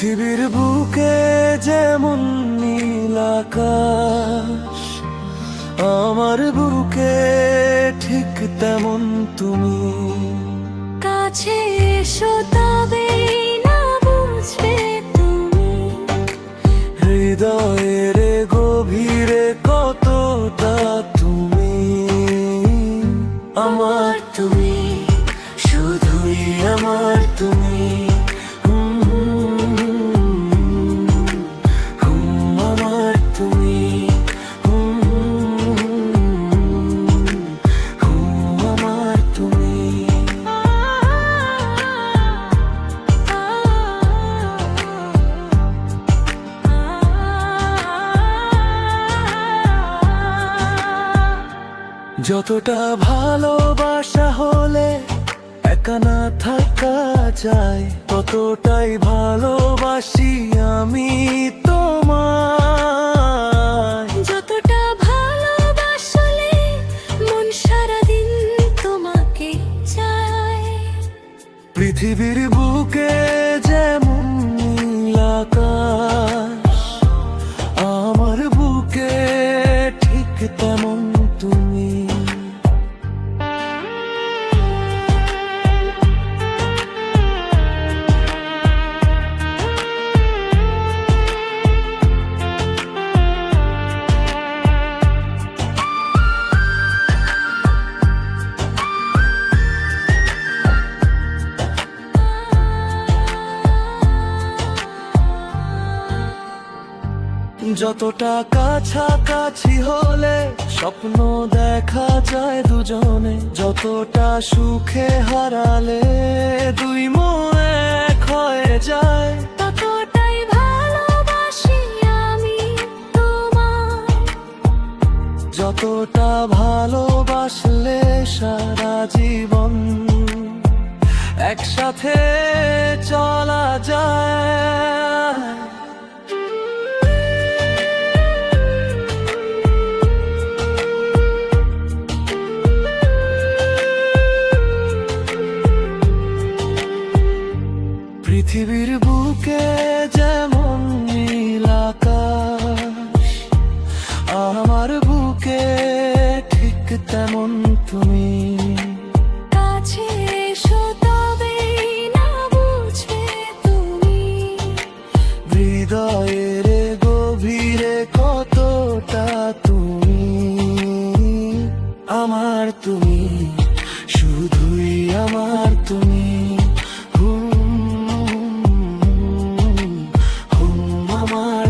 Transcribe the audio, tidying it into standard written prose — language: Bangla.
পৃথিবীর বুকে যেমন নীল আকাশ, আমার বুকে ঠিক তেমন তুমি। কাছে এসো তবে না বুঝবে তুমি, হৃদয়ের গভীরে কতটা তুমি আমার, তুমি শুধুই আমার তুমি। আমার তুমি, আমার তুমি। যতটা ভালোবাসা হলে একা না থাকা যায়, ততটাই ভালোবাসি আমি তোমায়। যতটা ভালোবাসলে মন সারাদিন তোমাকে চায়। পৃথিবীর বুকে যেমন নীল আকাশ, আমার বুকে ঠিক তেমন তুমি। যতটা কাছাকাছি হলে স্বপ্ন দেখা যায় দুজনে, যতটা সুখে হারালে দুই মন এক হয়ে যায়। ততটাই ভালোবাসি আমি তোমায়। যতটা ভালোবাসলে সারা জীবন একসাথে চলা যায়। পৃথিবীর বুকে যেমন নীল আকাশ, আমার বুকে ঠিক তেমন তুমি। কাছে এসো তবে না বুঝবে তুমি, হৃদয়ের গভীরে কতটা তুমি আমার, তুমি শুধুই আমার তুমি। আমার